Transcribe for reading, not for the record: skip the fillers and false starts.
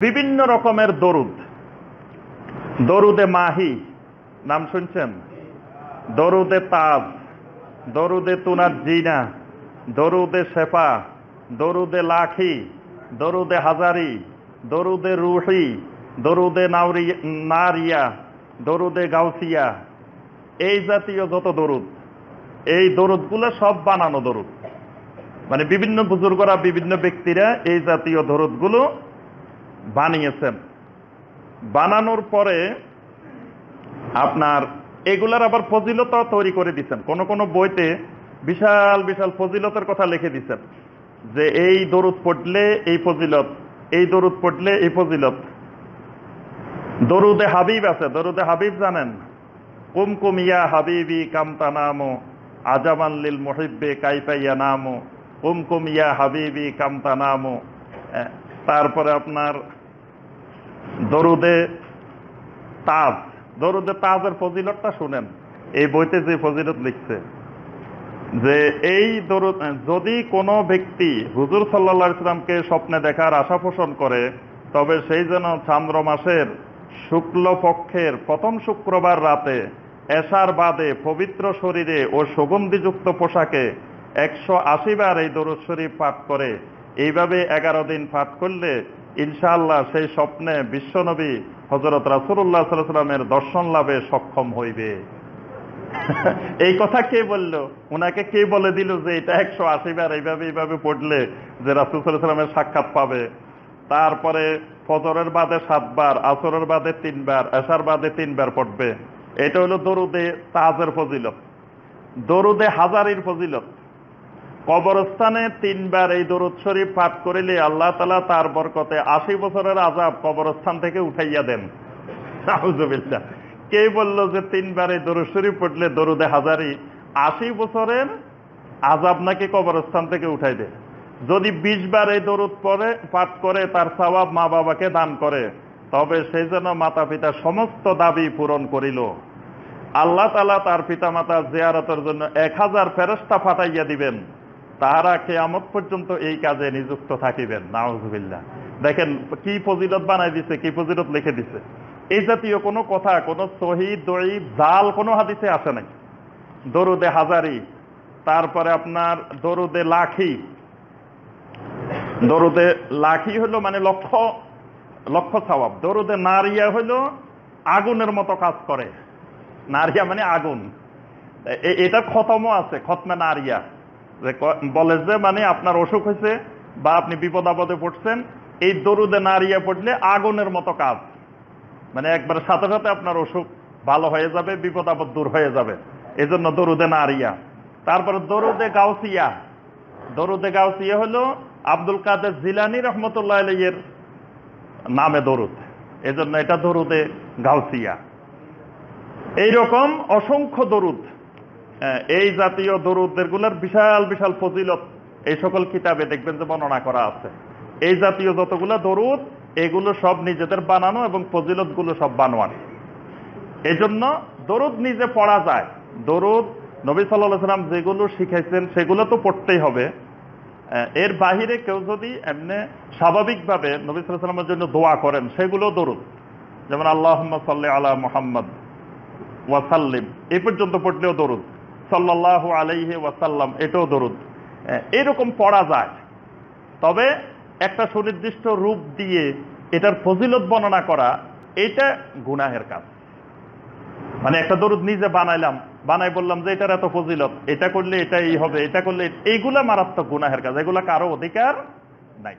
বিভিন্ন রকমের দরুদ। দরুদে মাহি নাম শুনছেন, দরুদে তাজ, দরুদে তুনার জিনা, দরুদে শেফা, দরুদে লাখি, দরুদে হাজারি, দরুদে রুহি, দরুদে নারিয়া, দরুদে গাউসিয়া, এই জাতীয় যত দরুদ, এই দরুদগুলো সব বানানো দরুদ। মানে বিভিন্ন বুজুর্গরা, বিভিন্ন ব্যক্তিরা এই জাতীয় দরুদগুলো বানিয়েছেন। বানানোর পরে আপনার এগুলার আবার ফজিলত তৈরি করে দিচ্ছেন। কোন কোন বইতে বিশাল বিশাল ফজিলতের কথা লিখে দিচ্ছেন, যে এই দরুদ পড়লে এই ফজিলত, এই দরুদ পড়লে এই ফজিলত। দরুদে হাবিব আছে, দরুদে হাবিব জানেন? কুম কুম ইয়া হাবিবি কামতা নামো আজামান লিল মুহিব্বে কাইফা ইয়ানামু, কুম কুম ইয়া হাবিবি কামতা নামো। তারপরে আপনার দরুদে তাজ, দরুদে তাজের ফজিলতটা শুনেন। এই বইতে যে ফজিলত লিখছে, যে এই দরুদ যদি কোনো ব্যক্তি হুজুর সাল্লাল্লাহু আলাইহি সাল্লামকে স্বপ্নে দেখার আশা পোষণ করে, তবে সেই যেন চান্দ্র মাসের শুক্ল পক্ষের প্রথম শুক্রবার রাতে এশার বাদে পবিত্র শরীরে ও সুগন্ধিযুক্ত পোশাকে 180 বার এই দরুদ শরীফ পাঠ করে। এইভাবে 11 দিন পাঠ করলে ইনশাআল্লাহ সেই স্বপ্নে বিশ্বনবী হযরত রাসূলুল্লাহ সাল্লাল্লাহু আলাইহি ওয়াসাল্লামের দর্শন লাভে সক্ষম হইবে। এই কথা কে বলল? ওনাকে কে বলে দিল যে এটা 180 বার এইভাবে পড়লে যে রাসূল সাল্লাল্লাহু আলাইহি ওয়াসাল্লামের সাক্ষাৎ পাবে? তারপরে ফজরের বাদে 7 বার, আসরের বাদে 3 বার, এশার বাদে 3 বার পড়বে। এটা হলো দরুদে তাজের ফজিলত। দরুদে হাজারির ফজিলত, কবরস্থানে 3 বার এই দরুদ শরীফ পাঠ করিলে আল্লাহ তাআলা তার বরকতে 80 বছরের আযাব কবরস্থান থেকে উঠাইয়া দেন। নাউযুবিল্লাহ। কে বলল যে 3 বার এই দরুদ শরীফ পড়লে দরুদে হাজারি 80 বছরের আযাব নাকি কবরস্থান থেকে উঠাই দেয়? যদি 20 বার এই দরুদ পড়ে পাঠ করে তার সওয়াব মা বাবাকে দান করে, তবে সেই যেন মাতা পিতার সমস্ত দাবি পূরণ করিল। আল্লাহ তাআলা তার পিতা মাতার জিয়ারতের জন্য 1000 ফেরেশতা পাঠাইয়া দিবেন, তাহারা কিয়ামত পর্যন্ত এই কাজে নিযুক্ত থাকিবেন। নাউযুবিল্লাহ। দেখেন কি ফজিলত বানাই দিছে, কি ফজিলত লিখে দিছে। এই জাতীয় কোনো কথা, কোনো সহিহ দঈফ জাল কোনো হাদিসে আসে নাই। দরুদে হাজারি, তারপরে আপনার দরুদে লাখি। দরুদে লাখি হলো মানে লক্ষ লক্ষ সওয়াব। দরুদে নারিয়া হলো আগুনের মতো কাজ করে। নারিয়া মানে আগুন। এটা খতমও আছে, খতমে নারিয়া, বলে যে মানে আপনার অসুখ হয়েছে বা আপনি বিপদ আপদে পড়ছেন, এই দরুদে নারিয়া পড়লে আগুনের মতো কাজ, মানে একবার সাথে সাথে আপনার অসুখ ভালো হয়ে যাবে, বিপদ আপদ দূর হয়ে যাবে। এই জন্য দরুদে নারিয়া। তারপরে দরুদে গাউসিয়া। দরুদে গাউসিয়া হলো আব্দুল কাদের জিলানী রহমতুল্লাহ আলাইহির নামে দরুদ, এজন্য এটা দরুদে গাউসিয়া। এইরকম অসংখ্য দরুদ, এই জাতীয় দরুদের গুলোর বিশাল বিশাল ফজিলত এই সকল কিতাবে দেখবেন যে বর্ণনা করা আছে। এই জাতীয় যতগুলো দরুদ, এগুলো সব নিজেদের বানানো এবং ফজিলত গুলো সব বানোয়ান। এই জন্য দরুদ নিজে পড়া যায়। দরুদ নবী সাল্লাল্লাহু আলাইহি ওয়াসাল্লাম যেগুলো শিখাইছেন সেগুলো তো পড়তেই হবে। এর বাহিরে কেউ যদি এমনি স্বাভাবিকভাবে নবী সাল্লাল্লাহু আলাইহি ওয়াসাল্লামের জন্য দোয়া করেন, সেগুলো দরুদ। যেমন আল্লাহুম্মা সাল্লি আলা মুহাম্মদ ওয়া সাল্লিম, এই পর্যন্ত পড়লেও দরুদ। সাল্লাল্লাহু আলাইহি ওয়াসাল্লাম, এটাও দরুদ। এরকম পড়া যায়। তবে একটা সুনির্দিষ্ট রূপ দিয়ে এটার ফজিলত বর্ণনা করা, এটা গুনাহের কাজ। মানে একটা দরুদ নিজে বানাইলাম, বানাই বললাম যে এটার এত ফজিলত, এটা করলে এটাই হবে, এটা করলে, এইগুলা মারাত্মক গুনাহের কাজ। এগুলা কারো অধিকার নাই।